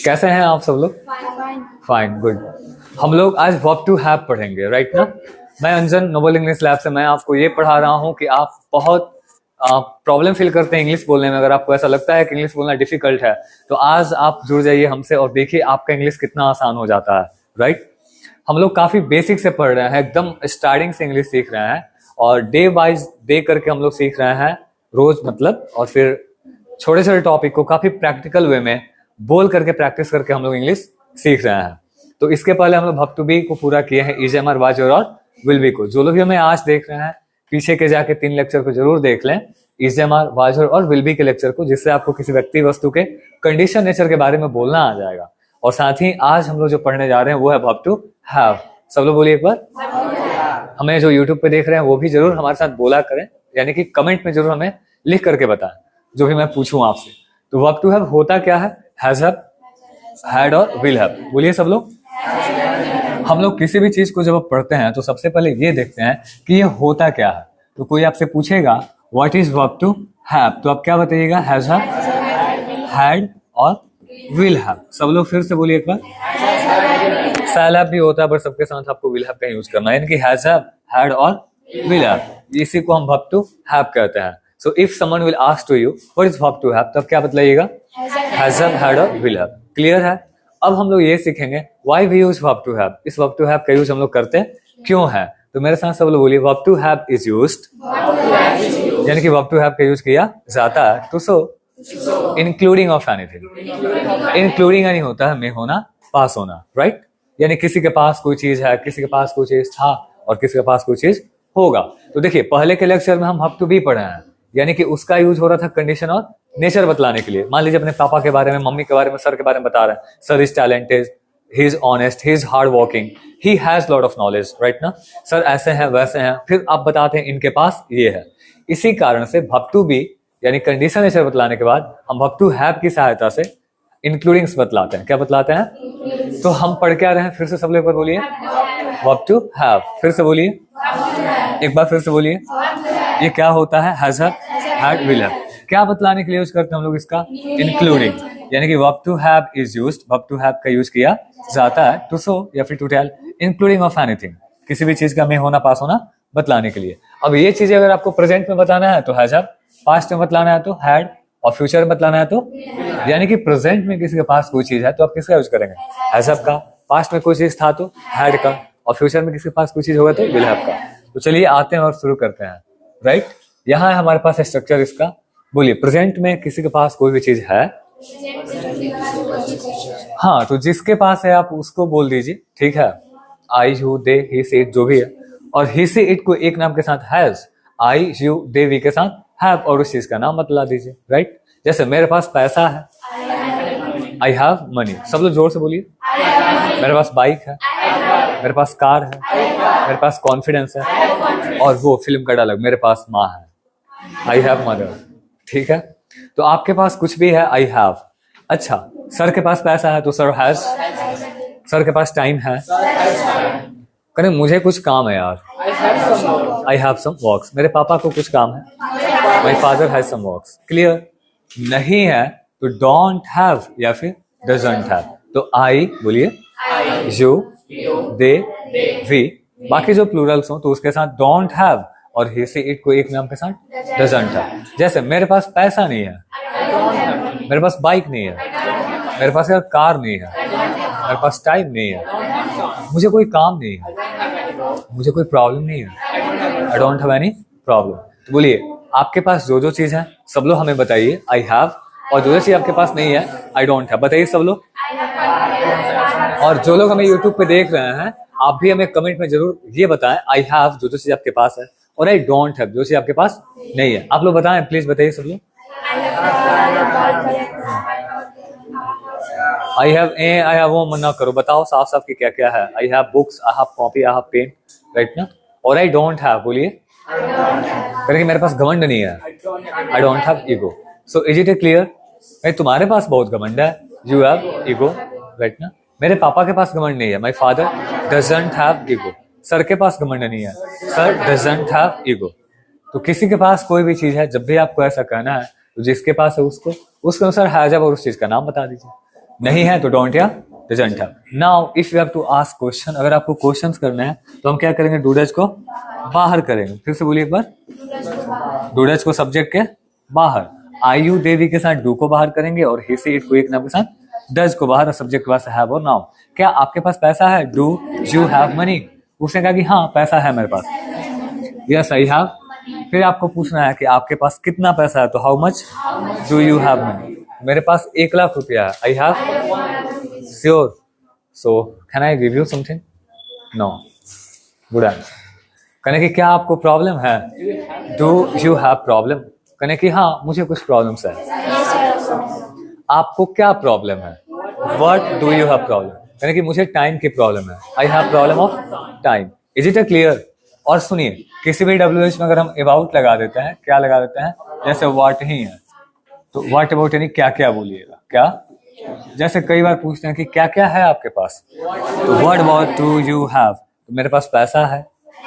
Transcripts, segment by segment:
कैसे हैं आप सब लोग? Fine, good. हम लोग आज वर्ब टू हैव पढ़ेंगे, राइट ना? मैं अंजन, नोबल इंग्लिश लैब से मैं आपको ये पढ़ा रहा हूँ कि आप बहुत प्रॉब्लम फील करते हैं इंग्लिश बोलने में। अगर आपको ऐसा लगता है कि इंग्लिश बोलना डिफिकल्ट है तो आज आप जुड़ जाइए हमसे और देखिए आपका इंग्लिश कितना आसान हो जाता है, राइट? हम लोग काफी बेसिक से पढ़ रहे हैं, एकदम स्टार्टिंग से इंग्लिश सीख रहे हैं और डे वाइज डे करके हम लोग सीख रहे हैं, रोज मतलब, और फिर छोटे छोटे टॉपिक को काफी प्रैक्टिकल वे में बोल करके प्रैक्टिस करके हम लोग इंग्लिश सीख रहे हैं। तो इसके पहले हम लोग वर्ब टू बी को पूरा किए हैं, इज, एम, आर, वाज और विल बी को। जो लोग भी हमें आज देख रहे हैं पीछे के जाके 3 लेक्चर को जरूर देख लें, इज, एम, आर, वाज और विल बी के लेक्चर को, जिससे आपको किसी व्यक्ति वस्तु के कंडीशन नेचर के बारे में बोलना आ जाएगा। और साथ ही आज हम लोग जो पढ़ने जा रहे हैं वो है वर्ब टू हैव। सब लोग बोलिए एक बार। हमें जो यूट्यूब पे देख रहे हैं वो भी जरूर हमारे साथ बोला करें, यानी कि कमेंट में जरूर हमें लिख करके बताएं जो भी मैं पूछूं आपसे। तो वर्ब टू हैव होता क्या है? हैज हैव, हैड और विल हैव। बोलिए सब लोग। हम लोग किसी भी चीज को जब पढ़ते हैं तो सबसे पहले ये देखते हैं कि ये होता क्या है। तो कोई आपसे पूछेगा what is verb to have, तो आप क्या बताइएगा? हैज हैव, हैड और विल हैव। सब लोग फिर से बोलिए एक बार। शैल हैव भी होता है बट सबके साथ आपको विल हैव का यूज करना है, यानी कि हैज हैव, हैड और विल हैव, इसी को हम वर्ब टू हैव कहते हैं। So if someone will ask to you what is verb to have, तब क्या बताइएगा? हैज हैव, हैड और विल हैव। क्लियर है? अब हम लोग ये सीखेंगे why we use verb to have. इस वर्ब टू हैव का यूज हम लोग करते क्यों है? तो मेरे साथ सब लोग बोलिए verb to have is used, यानी कि वर्ब टू हैव का यूज किया जाता है to show including of anything. Including यानी होता है में होना, पास होना, राइट? यानी किसी के पास कोई चीज है, किसी के पास कोई चीज था और किसी के पास कोई चीज होगा। तो देखिए पहले के लेक्चर में हम वर्ब टू बी पढ़े हैं, यानी कि उसका यूज हो रहा था कंडीशन और नेचर बतलाने के लिए। मान लीजिए अपने पापा के बारे में, मम्मी के बारे में, सर के बारे में बता रहे हैं। Sir is talented, he is honest, he is hard working, he has lot of knowledge, right ना? सर ऐसे हैं वैसे हैं, फिर आप बताते हैं इनके पास ये है। इसी कारण से वर्ब टू बी यानी कंडीशन नेचर बतलाने के बाद हम वर्ब टू हैव की सहायता से इंक्लूडिंग्स बतलाते हैं। क्या बतलाते हैं? तो हम पढ़ क्या रहे हैं? फिर से सब लोग एक बार बोलिए वर्ब टू हैव। फिर से बोलिए एक बार, फिर से बोलिए। ये क्या होता है? Has have, had, will have. क्या बतलाने के लिए यूज करते हैं हम लोग इसका? इंक्लूडिंग, यानी कि verb to have is used, verb to have का यूज किया जाता है टू शो या फिर to tell including of anything, किसी भी चीज का में होना, पास होना बतलाने के लिए। अब ये चीजें अगर आपको प्रेजेंट में बताना है तो हैज हैव, पास्ट में बतलाना है तो हैड, और फ्यूचर में बतलाना है तो, यानी कि प्रेजेंट में किसी के पास कोई चीज है तो आप किसका यूज करेंगे? हैज हैव का। पास्ट में कोई चीज था तो हैड का, और फ्यूचर में किसी के पास कोई चीज होगा तो विल हैव का। तो चलिए आते हैं और शुरू करते हैं, राइट? यहाँ है हमारे पास स्ट्रक्चर इसका। बोलिए प्रेजेंट में किसी के पास कोई भी चीज है, हाँ, तो जिसके पास है आप उसको बोल दीजिए, ठीक है? आई, you, they, he, C, it जो भी है। और ही, सी, इट को एक नाम के साथ has, I, you, they, we के साथ हैव, और उस चीज का नाम बतला दीजिए, राइट? जैसे मेरे पास पैसा है, आई हैव मनी। सब लोग जोर से बोलिए। मेरे पास बाइक है, मेरे पास कार है, मेरे पास कॉन्फिडेंस है, और वो फिल्म का डायलॉग, मेरे पास माँ है, आई हैव मदर। ठीक है? तो आपके पास कुछ भी है, आई हैव। अच्छा, सर के पास पैसा है तो सर हैज, सर के पास टाइम है, करें मुझे कुछ काम है यार, आई हैव सम वर्क्स। मेरे पापा को कुछ काम है, my father has some works. Clear? नहीं है तो डोंट हैव या फिर डजंट हैव। तो आई बोलिए, यू, दे, वी, बाकी जो प्लूरल्स हो तो उसके साथ डोंट हैव और ही, सी, इट को एक नाम के साथ डजंट हैव। जैसे मेरे पास पैसा नहीं है, मेरे पास बाइक नहीं है, मेरे पास यार कार नहीं है, मेरे पास टाइम नहीं है, मुझे कोई काम नहीं है, मुझे कोई प्रॉब्लम नहीं है, I don't have any problem. तो बोलिए आपके पास जो जो चीज है सब लोग हमें बताइए, आई हैव, और जो जो चीज आपके पास नहीं है, आई डोंट हैव, बताइए सब लोग। और जो लोग हमें यूट्यूब पे देख रहे हैं आप भी हमें कमेंट में जरूर ये बताएं, आई हैव जो जो चीज आपके पास है, और आई डोंट हैव जो चीज आपके पास नहीं है। आप लोग बताएं, प्लीज बताइए सब लोग। I have a, I have वो मना करो, बताओ साफ साफ कि क्या क्या है। I have books, I have copy, I have pen, right ना? और आई डोंट हैव बोलिए, क्योंकि मेरे पास घमंड नहीं है, I don't have ego. So is it clear? भाई तुम्हारे पास बहुत घमंड है, यू हैव ईगो, राइट ना? मेरे पापा के पास घमंड नहीं है, my father doesn't have ego. Sir के पास घमंड नहीं है, सर डजंट हैव ईगो। तो किसी के पास कोई भी चीज है, जब भी आपको ऐसा कहना है तो जिसके पास है उसको उसके अनुसार हैज हैव और उस चीज का नाम बता दीजिए। नहीं है तो डोंट या doesn't have. Now if you have to ask question, अगर आपको क्वेश्चंस करना है तो हम क्या करेंगे, डू डज को बाहर करेंगे। फिर से बोलिए एक बार, डू डज को सब्जेक्ट के बाहर, आई यू देवी के साथ डू को बाहर करेंगे और ही सी इट को एक नाम के साथ डज को बाहर, और सब्जेक्ट के पास हैव और नाउ। क्या आपके पास पैसा है, डू यू हैव मनी। उसने कहा कि हाँ पैसा है मेरे पास, यस आई हैव। फिर आपको पूछना है कि आपके पास कितना पैसा है, तो how much do you have money. मेरे पास 1,00,000 रुपया है, I have sure. So can I give you something, no, good answer. कहने की क्या आपको प्रॉब्लम है, डू यू हैव प्रॉब्लम। कहने की हाँ मुझे कुछ प्रॉब्लम्स है। आपको क्या प्रॉब्लम है, what do you have problem. कहने की मुझे टाइम की प्रॉब्लम है, I have problem of time. Is it a clear. और सुनिए, किसी भी WH में अगर हम अबाउट लगा देते हैं, क्या लगा देते हैं, जैसे व्हाट ही है तो व्हाट अबाउट यानी क्या क्या बोलिएगा, क्या। जैसे कई बार पूछते हैं कि क्या क्या है आपके पास, तो what about do you have. तो मेरे पास पैसा है,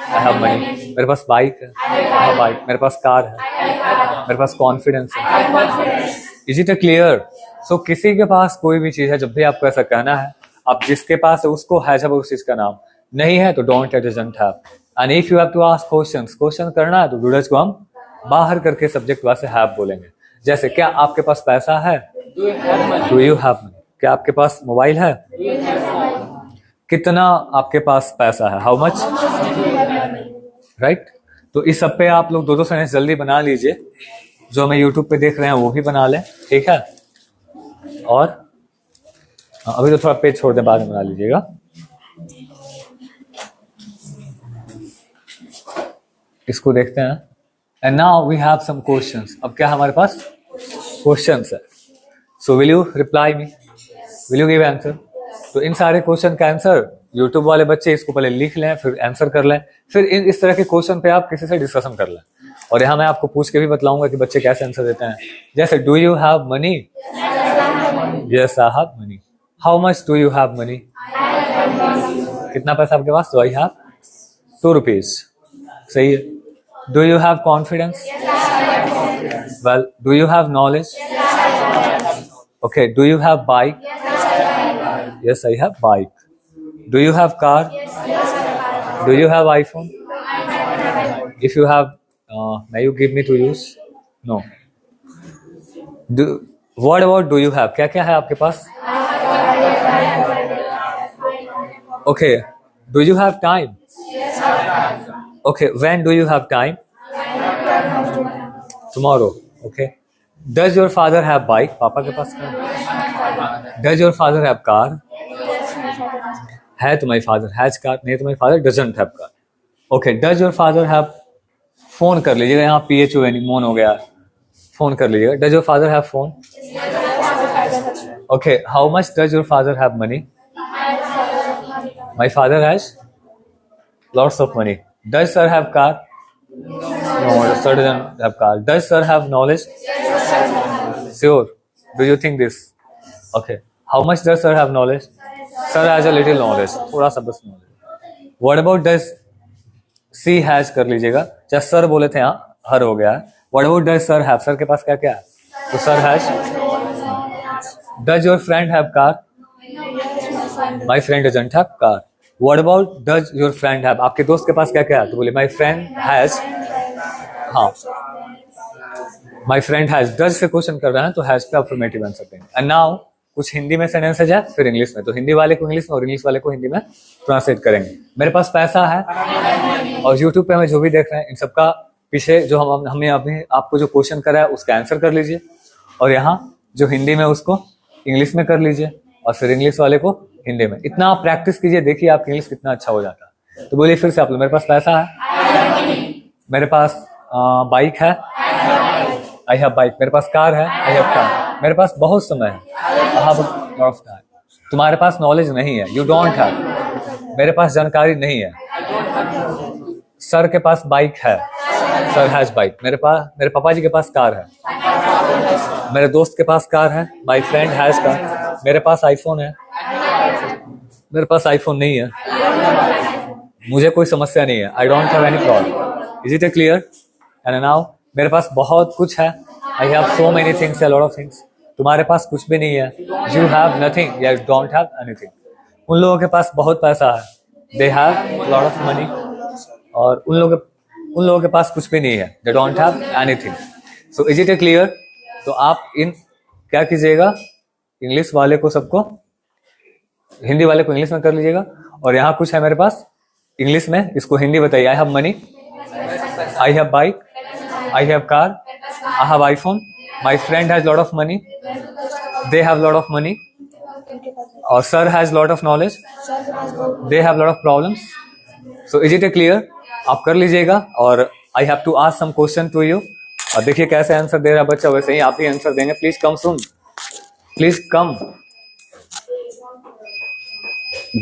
आई हैव मनी। मेरे पास बाइक है, आई हैव बाइक। मेरे पास कार है, मेरे पास कॉन्फिडेंस है। Is it a clear. So किसी के पास कोई भी चीज है, जब भी आपको ऐसा कहना है, आप जिसके पास है उसको है जब उस चीज का नाम, नहीं है तो डोंट या doesn't have. And if you have to ask questions, question करना है तो डू डज को हम बाहर करके सब्जेक्ट वाले हैव बोलेंगे। जैसे क्या आपके पास पैसा है, डू यू हैव मनी। क्या आपके पास मोबाइल है, कितना आपके पास पैसा है, हाउ मच, राइट। तो इस सब पे आप लोग दो सेंटेंस जल्दी बना लीजिए, जो हमें यूट्यूब पे देख रहे हैं वो भी बना लें, ठीक है। और अभी तो थोड़ा पेज छोड़ दें, बाद में बना लीजिएगा। इसको देखते हैं। And now we have some questions. अब क्या हमारे पास क्वेश्चंस है। So will you reply me, will you give answer. तो इन सारे क्वेश्चन का आंसर यूट्यूब वाले बच्चे इसको पहले लिख लें, फिर आंसर कर लें, फिर इस तरह के क्वेश्चन पे आप किसी से डिस्कशन कर लें। और यहाँ मैं आपको पूछ के भी बतलाऊंगा कि बच्चे कैसे आंसर देते हैं। जैसे do you have money, yes I have money. How much do you have money, कितना पैसा आपके पास, तो आई हैव 2 रुपीज, सही है। Do you have confidence, well do you have knowledge, okay. Do you have bike, yes I have bike. Do you have car, do you have iPhone, if you have may you give me to use, no. What about do you have, क्या क्या है आपके पास, okay. Do you have time, okay. When do you have time, tomorrow, okay. Does your father have bike, पापा के पास car. Does your father have car, है तुम्हारी father has car, नहीं तुम्हारी father doesn't have car, okay. Does your father have, phone कर लीजिएगा, यहाँ PHON मोन हो गया, फोन कर लीजिएगा। Does your father have phone, okay. How much does your father have money, my father has lots of money. Does sir have car, no sir doesn't have car. Does sir have knowledge, sure. Do you think this, okay. How much does sir have knowledge, sir has a little knowledge, थोड़ा सा बस knowledge. What about does she has कर लीजिएगा, चाहे sir बोले थे यहाँ हर हो गया है। What about does sir have, sir के पास क्या क्या है, तो sir has. Does your friend have car, my friend doesn't have car. What about does your friend have, आपके दोस्त के पास क्या क्या है, तो बोले माय फ्रेंड हैज, हाँ माय फ्रेंड हैज। डज से क्वेश्चन कर रहे हैं तो हैज पे अफर्मेटिव आंसर देंगे। एंड नाउ कुछ हिंदी में सेंटेंसेज है, फिर इंग्लिश में, तो हिंदी वाले को इंग्लिश में और इंग्लिश वाले को हिंदी में ट्रांसलेट करेंगे। मेरे पास पैसा है, और यूट्यूब पे हमें जो भी देख रहे हैं इन सबका पीछे जो हमने अपने आपको जो क्वेश्चन करा है उसका आंसर कर लीजिए, और यहाँ जो हिंदी में उसको इंग्लिश में कर लीजिए, और फिर इंग्लिश वाले को हिंदी में। इतना आप प्रैक्टिस कीजिए, देखिए आपका इंग्लिश कितना अच्छा हो जाता है। तो बोलिए फिर से आप लोग, मेरे पास पैसा है, मेरे पास बाइक है, आई हैव बाइक। मेरे पास कार है, आई हैव कार। मेरे पास बहुत समय है, I have lot of time. तुम्हारे पास नॉलेज नहीं है, यू डोंट हैव। मेरे पास जानकारी नहीं है, सर के पास बाइक है, सर हैज बाइक। मेरे पापा जी के पास कार है, मेरे दोस्त के पास कार है, माय फ्रेंड हैज कार। मेरे पास आईफोन है, मेरे पास आईफोन नहीं है। मुझे कोई समस्या नहीं है, I don't have any problem. Is it clear. And now मेरे पास बहुत कुछ है, I have so many things, a lot of things. तुम्हारे पास कुछ भी नहीं है, यू हैव नथिंग या डोंट हैव एनीथिंग। उन लोगों के पास बहुत पैसा है, दे हैव लॉट ऑफ मनी। और उन लोगों के पास कुछ भी नहीं है, they don't have anything. So is it clear? तो आप इन क्या कीजिएगा, इंग्लिश वाले को सबको हिंदी वाले को इंग्लिश में कर लीजिएगा। और यहाँ कुछ है मेरे पास इंग्लिश में, इसको हिंदी बताइए। I have money, I have bike, I have car, I have iPhone, my friend has lot of money, they have lot of money, और sir has lot of knowledge, they have lot of problems. So is it clear? आप कर लीजिएगा। और I have to ask some question to you. और देखिए कैसे answer दे रहा बच्चा, वैसे ही आप ही आंसर देंगे। Please come soon, please come.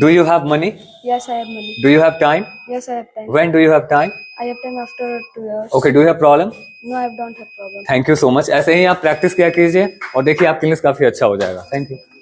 Do you have money? Yes, I have money. Do you have time? Yes, I have time. When do you have time? I have time after 2 years. Okay, do you have problem? No, I don't have problem. Thank you so much. ऐसे ही आप practice किया कीजिए और देखिए आपका English काफी अच्छा हो जाएगा। Thank you.